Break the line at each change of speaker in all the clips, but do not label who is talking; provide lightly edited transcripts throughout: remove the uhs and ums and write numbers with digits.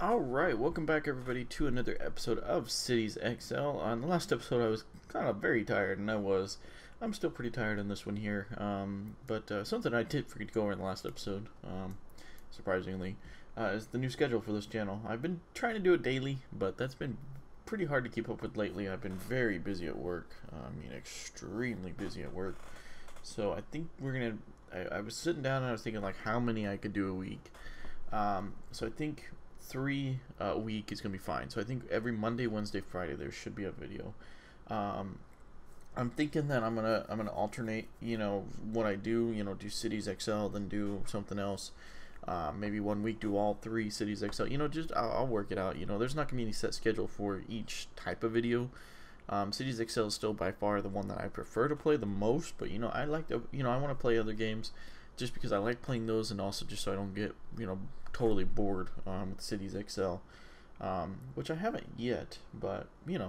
Alright, welcome back everybody to another episode of Cities XL. On the last episode I was kind of very tired, and I'm still pretty tired in this one here. But something I did forget to go over in the last episode, surprisingly, is the new schedule for this channel. I've been trying to do it daily, but that's been pretty hard to keep up with lately. I've been very busy at work, extremely busy at work. So I think I was sitting down and I was thinking like how many I could do a week. So I think 3 a week is gonna be fine. So I think every Monday, Wednesday, Friday there should be a video. I'm thinking that I'm gonna alternate. What I do. Do Cities XL, then do something else. Maybe one week do all 3 Cities XL. I'll work it out. There's not gonna be any set schedule for each type of video. Cities XL is still by far the one that I prefer to play the most. But I like to. I want to play other games just because I like playing those, and also just so I don't get totally bored with Cities XL, which I haven't yet, but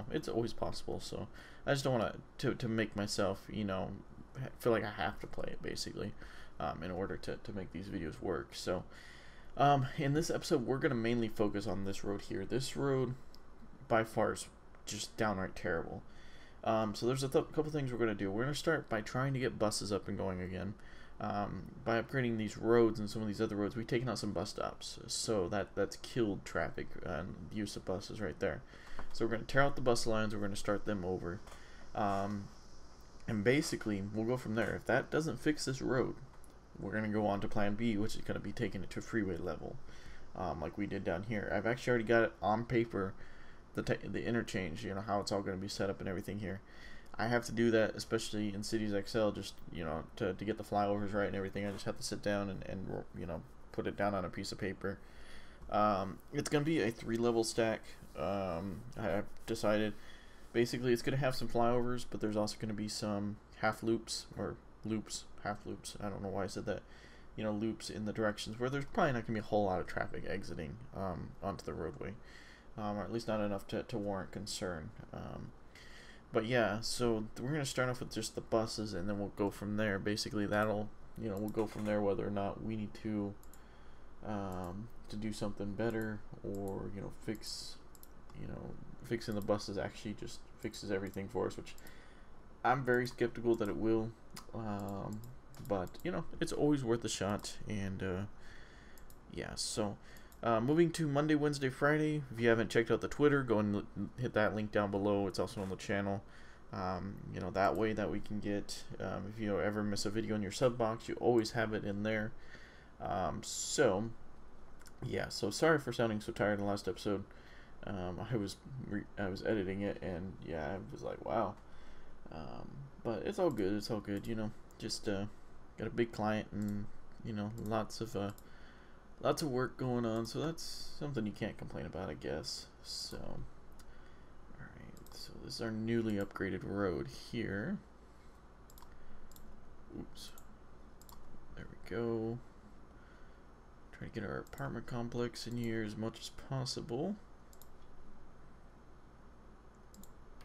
it's always possible. So I just don't want to make myself feel like I have to play it basically in order to make these videos work. So in this episode we're gonna mainly focus on this road here. This road by far is just downright terrible. So there's a couple things we're gonna do. We're gonna start by trying to get buses up and going again. By upgrading these roads and some of these other roads, we've taken out some bus stops, so that's killed traffic and the use of buses right there. So we're going to tear out the bus lines, we're going to start them over, and basically we'll go from there. If that doesn't fix this road, we're going to go on to plan B, which is going to be taking it to freeway level, like we did down here. I've actually already got it on paper, the interchange, how it's all going to be set up and everything here. I have to do that, especially in Cities XL, just to get the flyovers right and everything. I just have to sit down and put it down on a piece of paper. It's gonna be a 3-level stack. I've decided basically it's gonna have some flyovers, but there's also gonna be some half loops or half loops. I don't know why I said that. Loops in the directions where there's probably not gonna be a whole lot of traffic exiting onto the roadway, or at least not enough to warrant concern. But yeah, so we're going to start off with just the buses, and then we'll go from there. Basically, we'll go from there whether or not we need to do something better, or, fixing the buses actually just fixes everything for us, which I'm very skeptical that it will. But, it's always worth a shot, and, yeah, so... moving to Monday, Wednesday, Friday. If you haven't checked out the Twitter, go and hit that link down below. It's also on the channel. That way that we can get, if you ever miss a video in your sub box, you always have it in there. So sorry for sounding so tired in the last episode. I was editing it, and yeah, I was like, wow. But it's all good. It's all good. Just got a big client, and lots of work going on, so that's something you can't complain about, I guess. So, alright, so this is our newly upgraded road here. Oops. There we go. Try to get our apartment complex in here as much as possible.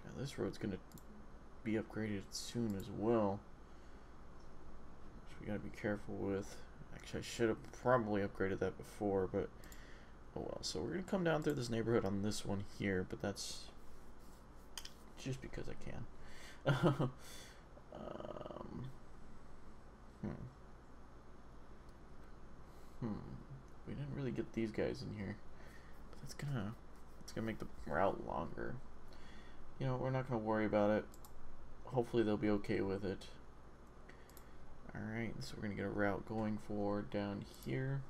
Now this road's gonna be upgraded soon as well, which we gotta be careful with. Actually, I should have probably upgraded that before, but oh well. So we're going to come down through this neighborhood on this one here, but that's just because I can. We didn't really get these guys in here, but it's gonna make the route longer. We're not gonna worry about it. Hopefully they'll be okay with it. Alright, so we're going to get a route going for down here.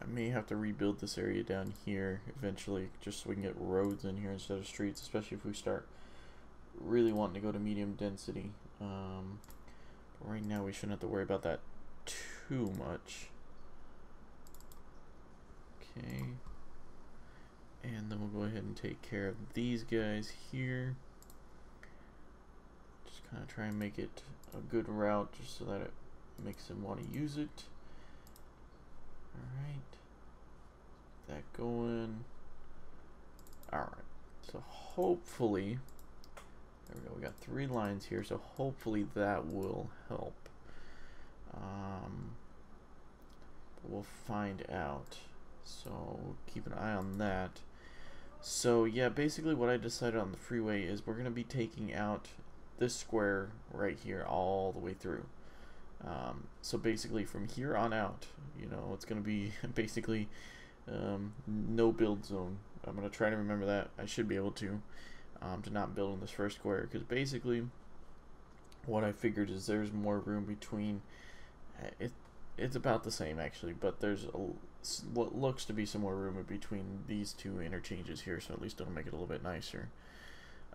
I may have to rebuild this area down here eventually, just so we can get roads in here instead of streets, especially if we start really wanting to go to medium density. But right now we shouldn't have to worry about that too much. Okay. And then we'll go ahead and take care of these guys here. Kind of try and make it a good route just so that it makes them want to use it. Alright. That going. Alright. So hopefully, there we go. We got 3 lines here, so hopefully that will help. we'll find out. So keep an eye on that. So yeah, basically what I decided on the freeway is we're going to be taking out this square right here all the way through. So basically from here on out, you know, it's going to be basically no build zone. I'm going to try to remember that. I should be able to not build in this first square, because basically what I figured is there's more room between it's about the same actually, but there's what looks to be some more room in between these two interchanges here, so at least it'll make it a little bit nicer.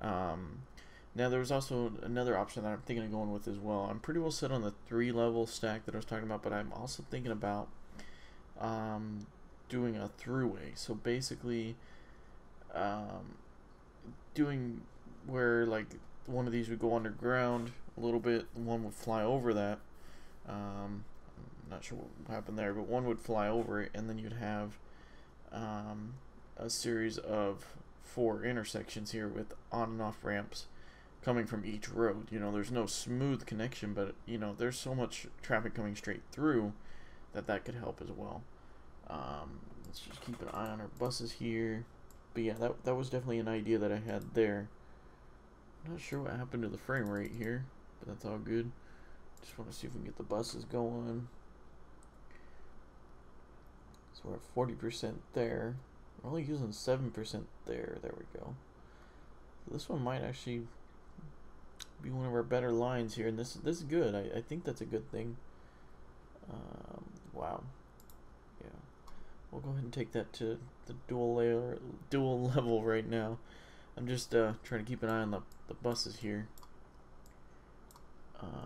Now there was also another option that I'm thinking of going with as well. I'm pretty well set on the 3-level stack that I was talking about, but I'm also thinking about doing a throughway. So basically doing where like one of these would go underground a little bit, one would fly over that. I'm not sure what happened there, but one would fly over it, and then you'd have a series of 4 intersections here with on and off ramps coming from each road. You know, there's no smooth connection, but you know, there's so much traffic coming straight through that could help as well. Let's just keep an eye on our buses here. But yeah, that was definitely an idea that I had there. I'm not sure what happened to the frame rate here, but that's all good. Just want to see if we can get the buses going. So we're at 40% there. We're only using 7% there. There we go. So this one might actually be one of our better lines here, and this is good. I think that's a good thing. Wow. Yeah. We'll go ahead and take that to the dual level right now. I'm just trying to keep an eye on the buses here.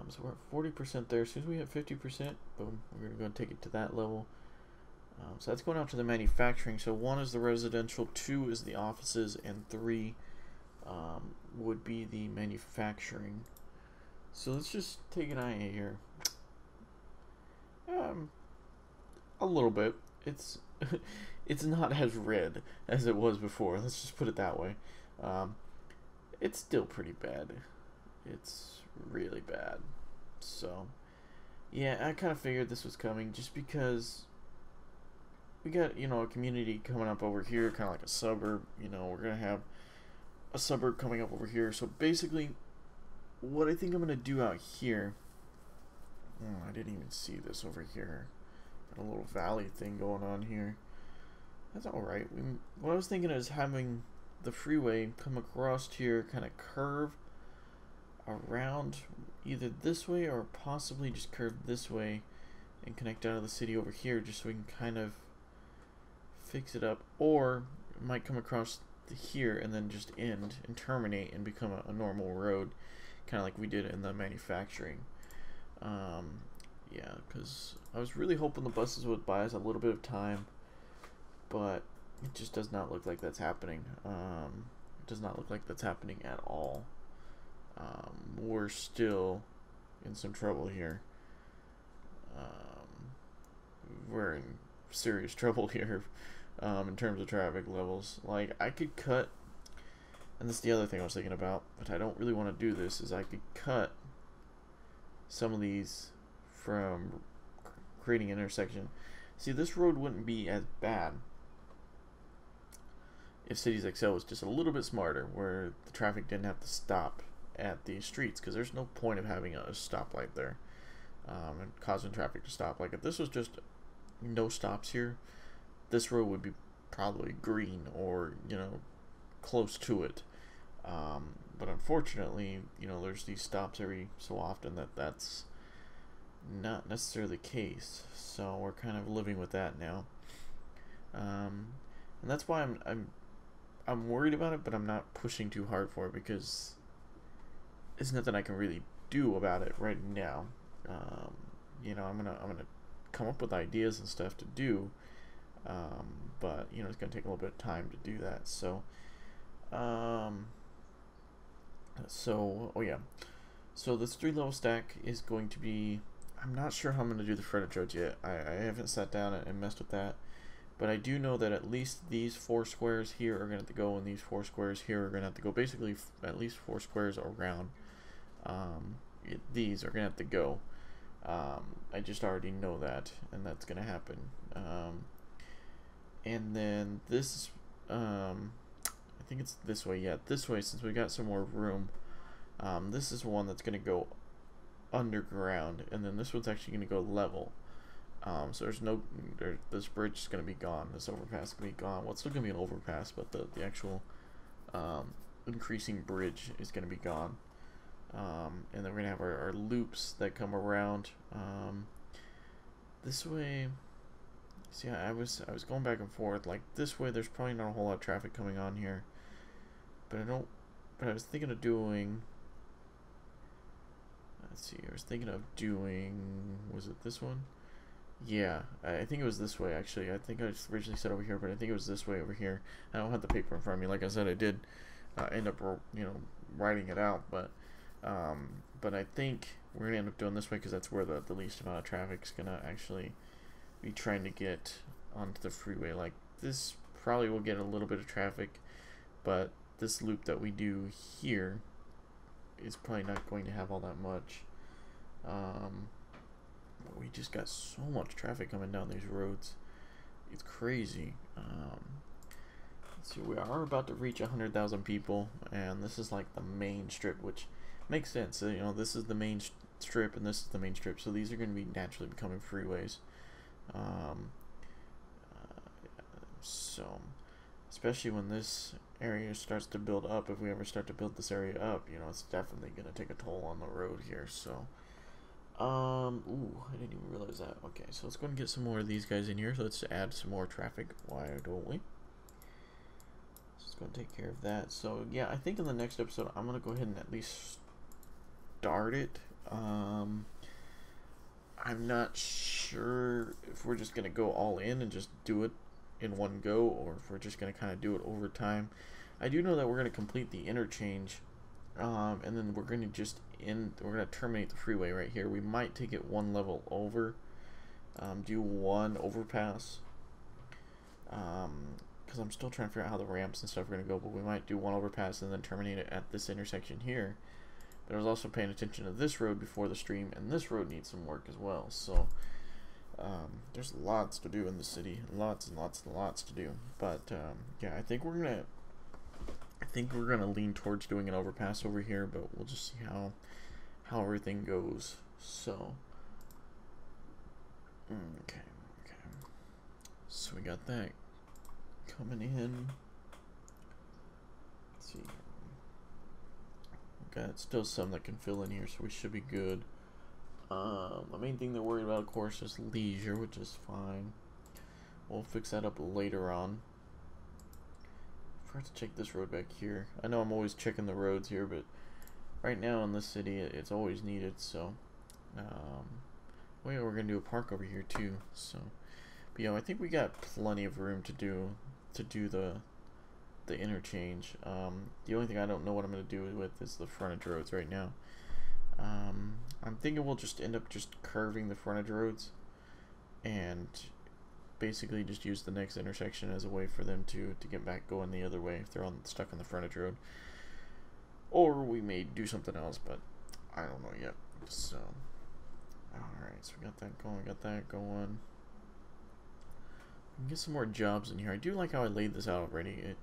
So we're at 40% there. As soon as we hit 50%, boom, we're going to go and take it to that level. So that's going out to the manufacturing. So 1 is the residential, 2 is the offices, and 3 would be the manufacturing. So let's just take an eye here. A little bit. It's it's not as red as it was before. Let's just put it that way. It's still pretty bad. It's really bad. So yeah, I kind of figured this was coming, just because we got, you know, a community coming up over here, kind of like a suburb. You know, we're gonna have a suburb coming up over here. So basically what I think I'm gonna do out here, I didn't even see this over here. Got a little valley thing going on here. That's alright. What I was thinking is having the freeway come across here, kind of curve around either this way or possibly just curve this way and connect out of the city over here, just so we can kind of fix it up. Or it might come across here and then just end and terminate and become a normal road, kind of like we did in the manufacturing. Yeah, because I was really hoping the buses would buy us a little bit of time, but it just does not look like that's happening. It does not look like that's happening at all. We're still in some trouble here. We're in serious trouble here in terms of traffic levels. Like, I could cut, and this is the other thing I was thinking about, but I don't really want to do this, is I could cut some of these from creating an intersection. See, this road wouldn't be as bad if Cities XL was just a little bit smarter, where the traffic didn't have to stop at these streets, because there's no point of having a stoplight there and causing traffic to stop. Like, if this was just no stops here, this road would be probably green, or, you know, close to it. But unfortunately, you know, there's these stops every so often that's not necessarily the case. So we're kind of living with that now. And that's why I'm worried about it, but I'm not pushing too hard for it, because there's nothing I can really do about it right now. You know, I'm gonna come up with ideas and stuff to do, but you know, it's gonna take a little bit of time to do that. So oh yeah, so this 3-level stack is going to be, I'm not sure how I'm gonna do the frontage roads yet. I haven't sat down and messed with that, but I do know that at least these 4 squares here are gonna have to go, and these 4 squares here are gonna have to go. Basically at least 4 squares around these are gonna have to go. I just already know that, and that's gonna happen. And then this, I think it's this way. Yeah, this way, since we got some more room. This is one that's gonna go underground, and then this one's actually gonna go level. So this bridge is gonna be gone. This overpass is gonna be gone. Well, it's still gonna be an overpass, but the actual increasing bridge is gonna be gone. And then we're gonna have our loops that come around this way. See, I was going back and forth. Like this way, there's probably not a whole lot of traffic coming on here, but I was thinking of doing. Let's see. I was thinking of doing. Was it this one? Yeah, I think it was this way actually. I think I originally said over here, but I think it was this way over here. I don't have the paper in front of me. Like I said, I did end up, writing it out, but I think we're gonna end up doing this way because that's where the least amount of traffic's gonna actually be trying to get onto the freeway. Like this probably will get a little bit of traffic, but this loop that we do here is probably not going to have all that much. But we just got so much traffic coming down these roads. It's crazy. Let's see, we are about to reach 100,000 people, and this is like the main strip, which makes sense. So, this is the main strip, and this is the main strip, so these are going to be naturally becoming freeways. So, especially when this area starts to build up, if we ever start to build this area up, it's definitely going to take a toll on the road here. So, ooh, I didn't even realize that. Okay, so let's go and get some more of these guys in here. So let's add some more traffic. Why don't we? Let's go and take care of that. So yeah, I think in the next episode, I'm going to go ahead and at least start it. I'm not sure if we're just going to go all in and just do it in one go, or if we're just going to kind of do it over time. I do know that we're going to complete the interchange, and then we're going to we're going to terminate the freeway right here. We might take it one level over, do one overpass, because I'm still trying to figure out how the ramps and stuff are going to go, but we might do one overpass and then terminate it at this intersection here. But I was also paying attention to this road before the stream, and this road needs some work as well. So there's lots to do in the city, lots and lots and lots to do. But yeah, I think we're gonna lean towards doing an overpass over here, but we'll just see how everything goes. So okay, so we got that coming in. Let's see. Got still some that can fill in here, so we should be good. The main thing they're worried about, of course, is leisure, which is fine. We'll fix that up later on. I forgot to check this road back here. I know I'm always checking the roads here, but right now in this city, it's always needed. So, well, yeah, we're gonna do a park over here too. So, but yeah, I think we got plenty of room to do the interchange. The only thing I don't know what I'm going to do with is the frontage roads right now. I'm thinking we'll just end up just curving the frontage roads and basically just use the next intersection as a way for them to get back going the other way if they're stuck on the frontage road. Or we may do something else, but I don't know yet. So, alright, so we got that going, Get some more jobs in here. I do like how I laid this out already. It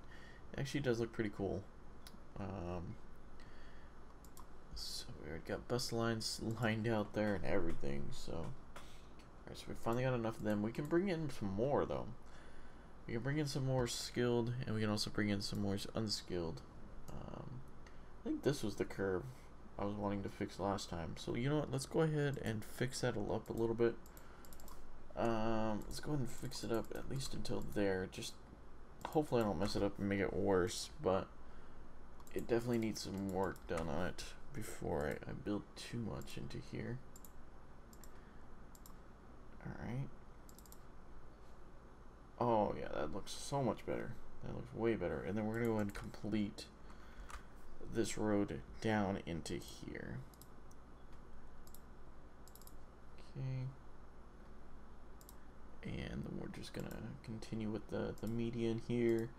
actually does look pretty cool. So we already got bus lines lined out there and everything. So, alright, so we finally got enough of them. We can bring in some more though. We can bring in some more skilled, and we can also bring in some more unskilled. I think this was the curve I was wanting to fix last time. So you know what? Let's go ahead and fix that up a little bit. Let's go ahead and fix it up at least until there. Just hopefully I don't mess it up and make it worse, but it definitely needs some work done on it before I build too much into here. Alright. Oh yeah, that looks so much better. That looks way better. And then we're going to go ahead and complete this road down into here. Okay. And then we're just gonna continue with the median here.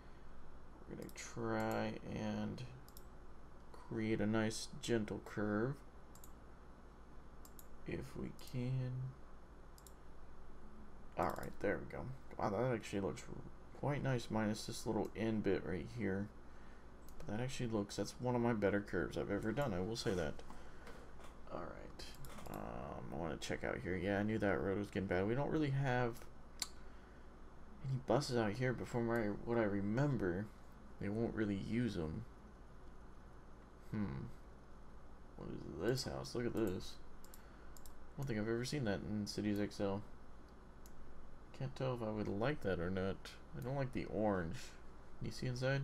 We're gonna try and create a nice gentle curve if we can. Alright, there we go. Wow, that actually looks quite nice, minus this little end bit right here. But that actually looks, that's one of my better curves I've ever done, I will say that. Alright. I want to check out here. Yeah, I knew that road was getting bad. We don't really have any buses out here, but from what I remember, they won't really use them. What is this house? Look at this. I don't think I've ever seen that in Cities XL. Can't tell if I would like that or not. I don't like the orange. Can you see inside?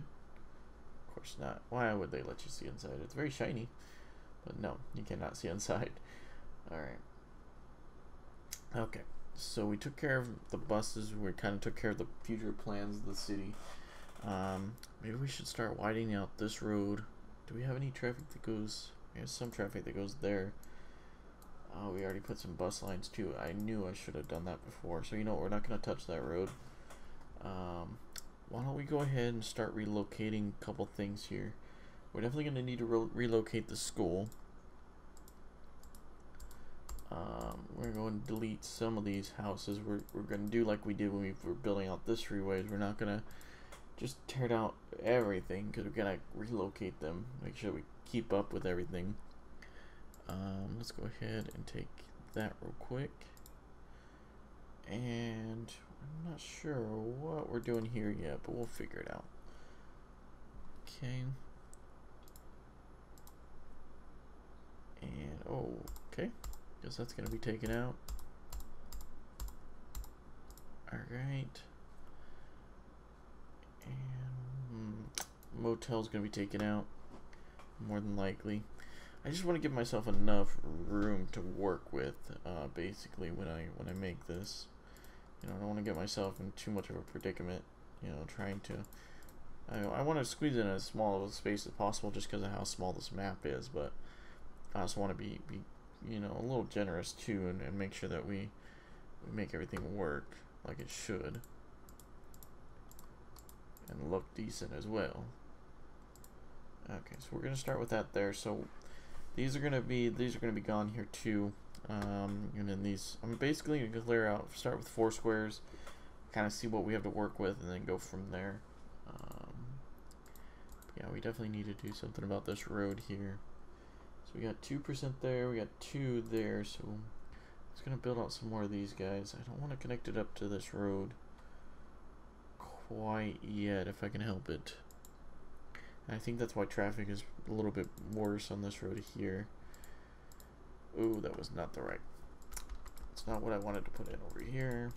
Of course not. Why would they let you see inside? It's very shiny. But no, you cannot see inside. Alright. Okay. So we took care of the buses. We kind of took care of the future plans of the city. Maybe we should start widening out this road. Do we have any traffic that goes... There's some traffic that goes there. Oh, we already put some bus lines too. I knew I should have done that before. So you know what? We're not going to touch that road. Why don't we go ahead and start relocating a couple things here. We're definitely going to need to relocate the school. We're going to delete some of these houses. We're going to do like we did when we were building out this freeways. We're not going to just tear down everything because we're going to relocate them. Make sure we keep up with everything. Let's go ahead and take that real quick. And I'm not sure what we're doing here yet, but we'll figure it out. Okay. And, oh, okay. Guess that's going to be taken out. Alright. And motel's going to be taken out. More than likely. I just want to give myself enough room to work with, basically, when I make this. You know, I don't want to get myself in too much of a predicament, you know, trying to... I want to squeeze in as small of a space as possible just because of how small this map is, but I also want to be you know, a little generous too, and make sure that we make everything work like it should. And look decent as well. Okay, so we're going to start with that there. So these are going to be gone here too. And then these, I'm basically going to clear out, start with 4 squares, kind of see what we have to work with, and then go from there. Yeah, we definitely need to do something about this road here. So we got 2% there, we got 2 there, so I'm just going to build out some more of these guys. I don't want to connect it up to this road quite yet, if I can help it. And I think that's why traffic is a little bit worse on this road here. Ooh, that was not the right... It's not what I wanted to put in over here.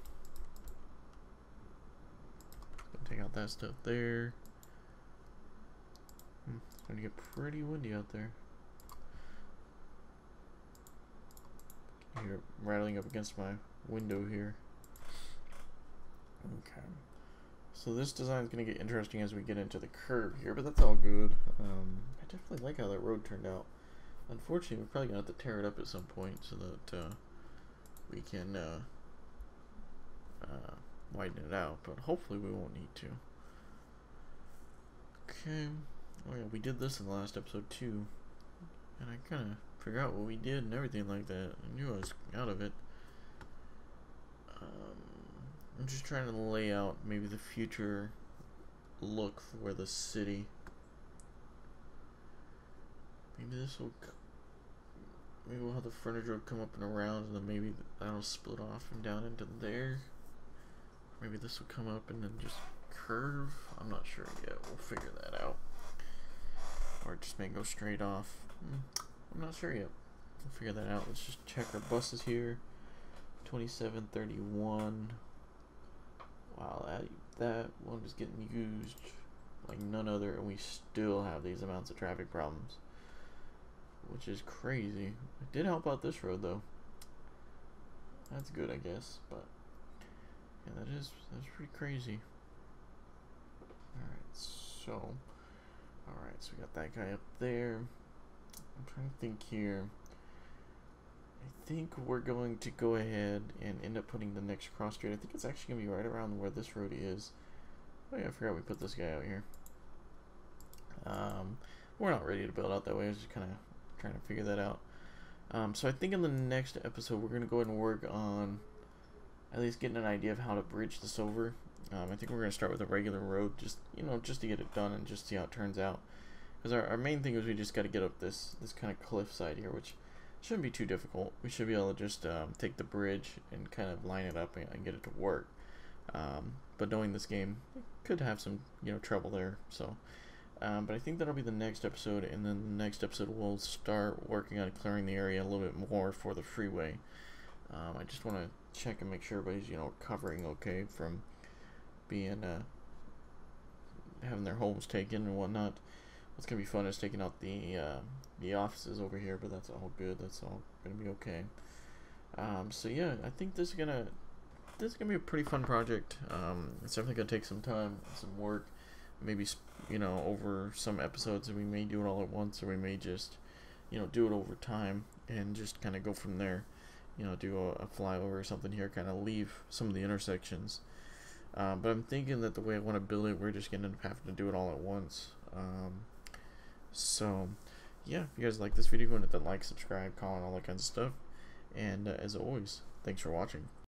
Take out that stuff there. It's going to get pretty windy out there. I hear it rattling up against my window here. Okay. So this design is going to get interesting as we get into the curve here, but that's all good. I definitely like how that road turned out. Unfortunately, we're probably going to have to tear it up at some point so that we can widen it out, but hopefully we won't need to. Okay. Oh yeah, we did this in the last episode too, and I kind of forgot what we did and everything like that. I knew I was out of it. I'm just trying to lay out maybe the future look for the city. Maybe this will... Maybe we'll have the frontage road come up and around, and then maybe that'll split off and down into there. Maybe this will come up and then just curve. I'm not sure yet. We'll figure that out. Or it just may go straight off. I'm not sure yet. We'll figure that out. Let's just check our buses here. 2731. Wow, that one is getting used like none other, and we still have these amounts of traffic problems, which is crazy. It did help out this road though. That's good, I guess, but yeah, that's pretty crazy. Alright, so we got that guy up there. I'm trying to think here. I think we're going to go ahead and end up putting the next cross street. I think it's actually going to be right around where this road is. Oh yeah, I forgot we put this guy out here. We're not ready to build out that way. I was just kind of trying to figure that out. So I think in the next episode we're gonna go ahead and work on at least getting an idea of how to bridge this over. I think we're gonna start with a regular road, just to get it done and just see how it turns out. Because our main thing is we just got to get up this kind of cliff side here, which shouldn't be too difficult. We should be able to just take the bridge and kind of line it up and get it to work. But knowing this game, it could have some trouble there. So, but I think that'll be the next episode, and then the next episode we'll start working on clearing the area a little bit more for the freeway. I just want to check and make sure everybody's recovering okay from being having their homes taken and whatnot. What's gonna be fun is taking out the offices over here, but that's all good. That's all gonna be okay. So yeah, I think this is gonna be a pretty fun project. It's definitely gonna take some time, some work, maybe over some episodes, and we may do it all at once, or we may just do it over time and just kind of go from there. Do a flyover or something here, kind of leave some of the intersections. But I'm thinking that the way I want to build it, we're just gonna end up having to do it all at once. So yeah, if you guys like this video, go ahead and hit that like, subscribe, comment, all that kinds of stuff. And as always, thanks for watching.